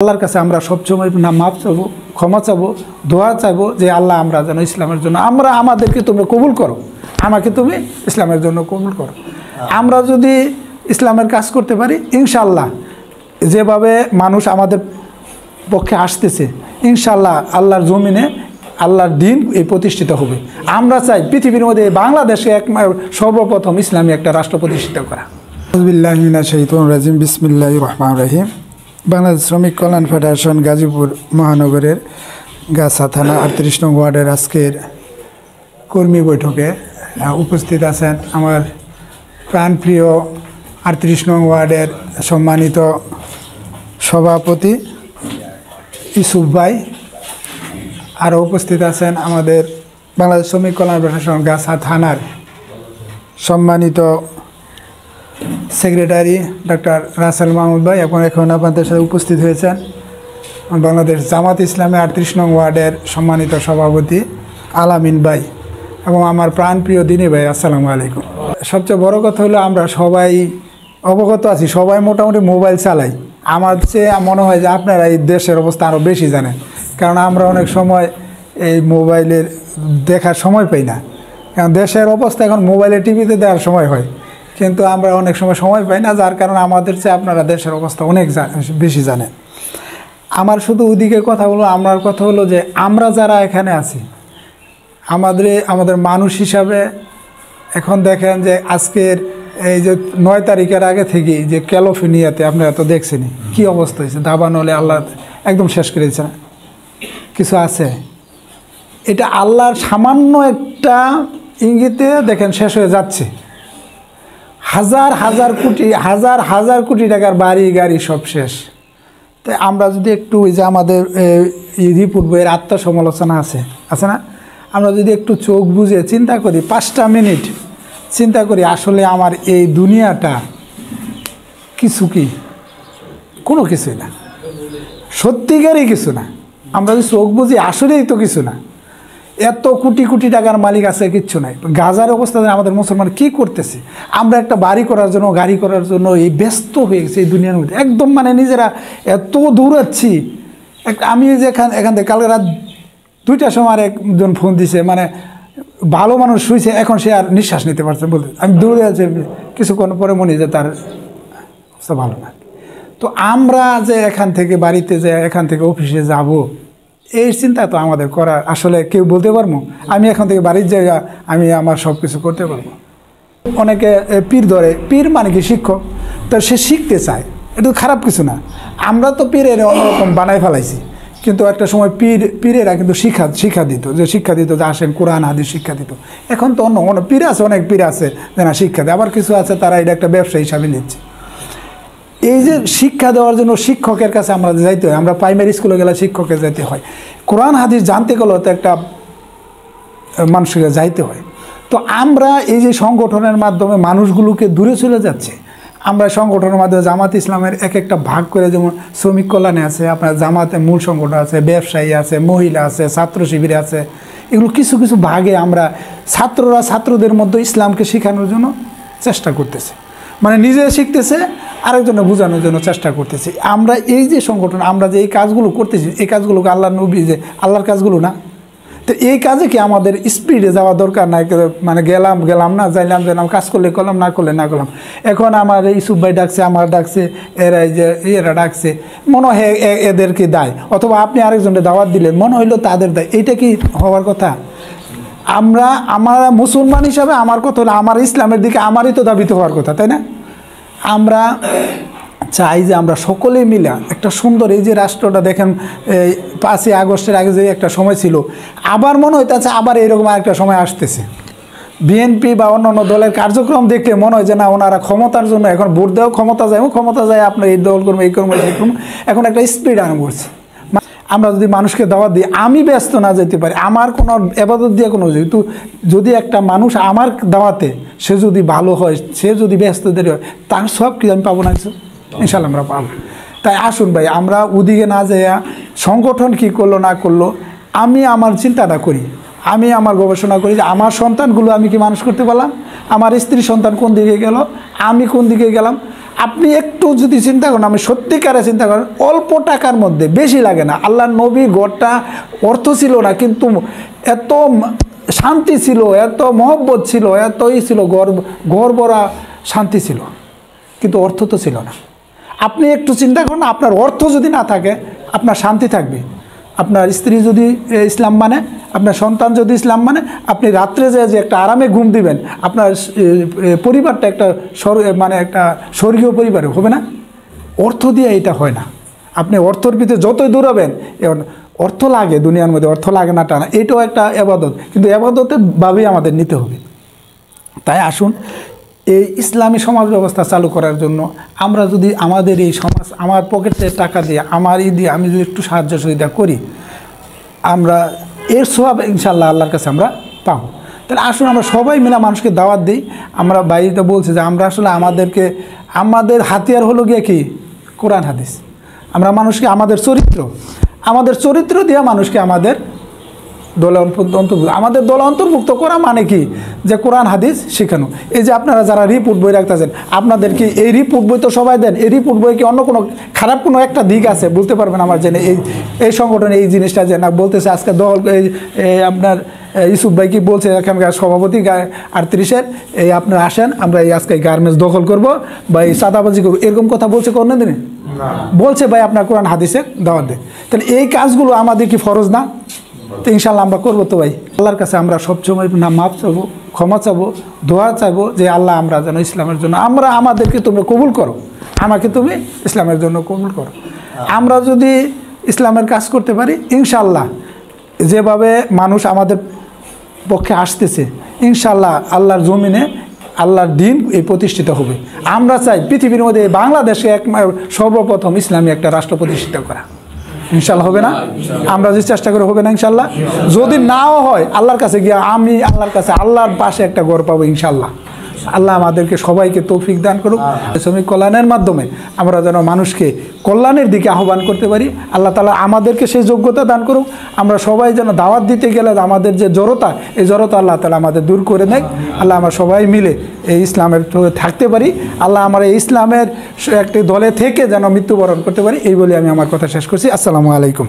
আল্লাহর কাছে আমরা সবসময় মাপ চাবো, ক্ষমা চাবো, দোয়া চাইবো যে আল্লাহ আমরা যেন ইসলামের জন্য আমাদেরকে তুমি কবুল করো, আমাকে তুমি ইসলামের জন্য কবুল করো। আমরা যদি ইসলামের কাজ করতে পারি ইনশাআল্লাহ, যেভাবে মানুষ আমাদের পক্ষে আসতেছে ইনশাআল্লাহ আল্লাহর জমিনে আল্লাহর দিন এই প্রতিষ্ঠিত হবে। আমরা চাই পৃথিবীর মধ্যে বাংলাদেশে সর্বপ্রথম ইসলামী একটা রাষ্ট্র প্রতিষ্ঠিত করা। বিসমিল্লাহির মিনাশ শাইতানির রাজিম, বিসমিল্লাহির রহমানির রহিম। বাংলাদেশ শ্রমিক কল্যাণ ফেডারেশন গাজীপুর মহানগরের গাছা থানা 38 নং ওয়ার্ডের আজকের কর্মী বৈঠকে উপস্থিত আছেন আমার প্রাণপ্রিয় 38 নং ওয়ার্ডের সম্মানিত সভাপতি ইউসুফ ভাই। আরও উপস্থিত আছেন আমাদের বাংলাদেশ শ্রমিক কল্যাণ ফেডারেশন গাছা থানার সম্মানিত সেক্রেটারি ডক্টর রাসেল মাহমুদ ভাই, এখন আপনাদের সাথে উপস্থিত হয়েছেন বাংলাদেশ জামাত ইসলামী 38 নং ওয়ার্ডের সম্মানিত সভাপতি আলামিন ভাই এবং আমার প্রাণপ্রিয় দিনী ভাই। আসসালামু আলাইকুম। সবচেয়ে বড় কথা হলো আমরা সবাই অবগত আছি, সবাই মোটামুটি মোবাইল চালাই। আমার চেয়ে মনে হয় যে আপনারা এই দেশের অবস্থা আরও বেশি জানেন, কারণ আমরা অনেক সময় এই মোবাইলের দেখার সময় পাই না, কারণ দেশের অবস্থা এখন মোবাইলে টিভিতে দেওয়ার সময় হয়, কিন্তু আমরা অনেক সময় পাই না, যার কারণে আমাদের চেয়ে আপনারা দেশের অবস্থা অনেক বেশি জানেন। আমার শুধু ওইদিকে কথা হলো, আমার কথা হলো যে আমরা যারা এখানে আছি আমাদের মানুষ হিসাবে এখন দেখেন যে আজকের এই যে 9 তারিখের আগে থেকে যে ক্যালিফোর্নিয়াতে আপনারা তো দেখছেনই কী অবস্থা হয়েছে, দাবানলে আল্লাহ একদম শেষ করে দিয়েছে না, কিছু আছে। এটা আল্লাহর সামান্য একটা ইঙ্গিতে দেখেন শেষ হয়ে যাচ্ছে। হাজার কোটি টাকার বাড়ি গাড়ি সব শেষ। তাই আমরা যদি একটু ওই যে আমাদের রিপোর্ট বইয়ের আত্মসমালোচনা আছে না, আমরা যদি একটু চোখ বুঝে চিন্তা করি, 5টা মিনিট চিন্তা করি আসলে আমার এই দুনিয়াটা কোনো কিছুই না, সত্যিকারই কিছু না। আমরা যদি চোখ বুঝি আসলেই তো কিছু না। এত কোটি টাকার মালিক আছে, কিচ্ছু নাই। গাজার অবস্থাতে আমাদের মুসলমান কি করতেছে? আমরা একটা বাড়ি করার জন্য গাড়ি করার জন্য এই ব্যস্ত হয়ে গেছি এই দুনিয়ার মধ্যে, একদম মানে নিজেরা এত দৌড়াচ্ছি। আমি যে এখান থেকে কালকে রাত 2টার সময় আর একজন ফোন দিছে, মানে ভালো মানুষ শুয়েছে, এখন সে আর নিঃশ্বাস নিতে পারছে বলতে। আমি দৌড়ে আছি, কিছুক্ষণ পরে মনে যে তার অবস্থা ভালো না। তো আমরা যে এখান থেকে বাড়িতে যে এখান থেকে অফিসে যাব, এই চিন্তা তো আমাদের করার আসলে কেউ বলতে পারবো আমি এখান থেকে বাড়ির জায়গা আমি আমার সব কিছু করতে পারবো। অনেকে পীর ধরে, পীর মানে কি শিক্ষক, তো সে শিখতে চায়, এটা খারাপ কিছু না। আমরা তো পীরের অন্যরকম বানাই ফেলাইছি, কিন্তু একটা সময় পীরেরা কিন্তু শিক্ষা দিত যে আসেন কোরআন হাদিস শিক্ষা দিত। এখন তো অন্য পীর আছে, অনেক পীর আছে যারা শিক্ষা দেয়, আবার কিছু আছে তারা এটা একটা ব্যবসা হিসাবে নিচ্ছে। এই যে শিক্ষা দেওয়ার জন্য শিক্ষকের কাছে আমরা যাইতে হয়, আমরা প্রাইমারি স্কুলে গেলে শিক্ষকের যাইতে হয়, কোরআন হাদিস জানতে গেলেও তো একটা মানুষকে যাইতে হয়। তো আমরা এই যে সংগঠনের মাধ্যমে মানুষগুলোকে দূরে চলে যাচ্ছে, আমরা সংগঠনের মাধ্যমে জামাত ইসলামের একটা ভাগ করে, যেমন শ্রমিক কল্যাণে আছে, আপনার জামাতে মূল সংগঠন আছে, ব্যবসায়ী আছে, মহিলা আছে, ছাত্র শিবিরে আছে, এগুলো কিছু ভাগে আমরা ছাত্রদের মধ্যে ইসলামকে শেখানোর জন্য চেষ্টা করতেছে, মানে নিজে শিখতেছে, আরেকজনে বোঝানোর জন্য চেষ্টা করতেছি। আমরা এই যে সংগঠন, আমরা যে এই কাজগুলো করতেছি, এই কাজগুলোকে আল্লাহর নবী যে আল্লাহর কাজগুলো না, তো এই কাজে কি আমাদের স্পিডে যাওয়া দরকার নাই? মানে গেলাম না, যাইলাম কাজ করলে করলাম, না করলে না করলাম। এখন আমার ইউসুফ ভাই ডাকছে, আমার ডাকছে, এরা ডাকছে, মনে হয় এদেরকে দায়, অথবা আপনি আরেকজনকে দাওয়াত দিলেন, মনে হইলো তাদের দায়। এইটা কি হওয়ার কথা? আমরা মুসলমান হিসাবে আমার কথা হলো, আমার ইসলামের দিকে আমারই তো দাবিত হওয়ার কথা, তাই না? আমরা চাই যে আমরা সকলে মিলে একটা সুন্দর এই যে রাষ্ট্রটা দেখেন, 5ই আগস্টের আগে যে একটা সময় ছিল, আবার মনে হইতেছে আবার এরকম আরেকটা সময় আসতেছে। বিএনপি বা অন্যান্য দলের কার্যক্রম দেখলে মনে হয় যে না, ওনারা ক্ষমতার জন্য এখন ভোট দেওয়া, ক্ষমতা যায় আপনার এই দল করবো, এই করবো, সেই করবো, এখন একটা স্পিড আরম্ভ করছে। আমরা যদি মানুষকে দাওয়াত দিই, আমি ব্যস্ত না যেতে পারি, আমার কোনো এবাদত দিয়ে কোনো, কিন্তু যদি একটা মানুষ আমার দাওয়াতে সে যদি ভালো হয়, সে যদি ব্যস্ত দেরি হয়, তার সব কি আমি পাবো না কিছু? ইনশাল্লাহ আমরা পাবো। তাই আসুন ভাই, আমরা ওদিকে না যাইয়া সংগঠন কি করলো না করলো, আমি আমার চিন্তাটা করি, আমি আমার গবেষণা করি যে আমার সন্তানগুলো আমি কি মানুষ করতে পারলাম, আমার স্ত্রী সন্তান কোন দিকে গেল, আমি কোন দিকে গেলাম। আপনি একটু যদি চিন্তা করেন, আমি সত্যিকারে চিন্তা করেন, অল্প টাকার মধ্যে, বেশি লাগে না। আল্লাহ নবীর ঘরটা অর্থ ছিল না, কিন্তু এত শান্তি ছিল, এত মহব্বত ছিল, এতই ছিল, ঘর ভরা শান্তি ছিল, কিন্তু অর্থ তো ছিল না। আপনি একটু চিন্তা করুন, আপনার অর্থ যদি না থাকে আপনার শান্তি থাকবে, আপনার স্ত্রী যদি ইসলাম মানে, আপনার সন্তান যদি ইসলাম মানে, আপনি রাত্রে যে একটা আরামে ঘুম দিবেন, আপনার পরিবারটা একটা মানে একটা স্বর্গীয় পরিবার হবে না। অর্থ দিয়ে এটা হয় না। আপনি অর্থর ভিতরে যতই দৌড়াবেন, অর্থ লাগে দুনিয়ার মধ্যে, অর্থ লাগে না টা না, এটাও একটা এবাদত, কিন্তু এবাদতের ভাবেই আমাদের নিতে হবে। তাই আসুন, এই ইসলামী সমাজ ব্যবস্থা চালু করার জন্য আমরা যদি আমাদের এই সমাজ, আমার পকেটের টাকা দিয়ে, আমার দিয়ে আমি যদি একটু সাহায্য সুবিধা করি, আমরা এর সওয়াব ইনশাআল্লাহ আল্লাহর কাছে আমরা পাবো। তাহলে আসুন আমরা সবাই মিলে মানুষকে দাওয়াত দিই। আমরা বাইরেটা বলছি যে আমরা আসলে আমাদের হাতিয়ার হলো গিয়ে কি, কোরআন হাদিস। আমরা মানুষকে আমাদের চরিত্র দিয়ে মানুষকে আমাদের দলে অন্তর্ভুক্ত, আমাদের দলে অন্তর্ভুক্ত করা মানে কি, যে কোরআন হাদিস শেখানো। এই যে আপনারা যারা রিপোর্ট বই রাখতেছেন, আপনাদের কি এই রিপোর্ট বই তো সবাই দেন, এই রিপোর্ট বই কি অন্য কোনো খারাপ কোনো একটা দিক আছে বলতে পারবেন আমার জেনে? এই সংগঠনে এই জিনিসটা যে না বলতেছে আজকে দল, আপনার ইউসুফ ভাই কি বলছে, এখানকার সভাপতি 38-এর, এই আপনারা আসেন, আমরা এই আজকে গার্মেন্টস দখল করব বা এই চাঁদাবাজি করবো, এরকম কথা বলছে কোনো দিনে? বলছে ভাই আপনার কোরআন হাদিসে দাওয়াত দেয়। তাহলে এই কাজগুলো আমাদের কি ফরজ না? তো ইনশাল্লাহ আমরা করবো তো ভাই। আল্লাহর কাছে আমরা সবসময় মাপ চাবো, ক্ষমা চাবো, দোয়া চাইবো যে আল্লাহ আমরা যেন ইসলামের জন্য, আমাদেরকে তোমরা কবুল করো, আমাকে তুমি ইসলামের জন্য কবুল করো। আমরা যদি ইসলামের কাজ করতে পারি, ইনশাল্লাহ যেভাবে মানুষ আমাদের পক্ষে আসতেছে, ইনশাল্লাহ আল্লাহর জমিনে আল্লাহর দিন এই প্রতিষ্ঠিত হবে। আমরা চাই পৃথিবীর মধ্যে বাংলাদেশে সর্বপ্রথম ইসলামী একটা রাষ্ট্র প্রতিষ্ঠিত করা। ইনশাল্লাহ হবে না? আমরা যে চেষ্টা করে হবে না ইনশাল্লাহ? যদি নাও হয়, আল্লাহর কাছে গিয়ে আমি আল্লাহর পাশে একটা ঘর পাবো ইনশাল্লাহ। আল্লাহ আমাদেরকে সবাইকে তৌফিক দান করুক। শ্রমিক কল্যাণের মাধ্যমে আমরা যেন মানুষকে কল্যাণের দিকে আহ্বান করতে পারি। আল্লাহ তাআলা আমাদেরকে সেই যোগ্যতা দান করুক। আমরা সবাই যেন দাওয়াত দিতে গেলে আমাদের যে জড়তা, এই জড়তা আল্লাহ তাআলা আমাদের দূর করে দেয়। আল্লাহ আমরা সবাই মিলে এই ইসলামের থাকতে পারি। আল্লাহ আমরা এই ইসলামের একটি দলে থেকে যেন মৃত্যুবরণ করতে পারি, এই বলে আমি আমার কথা শেষ করছি। আসসালামু আলাইকুম।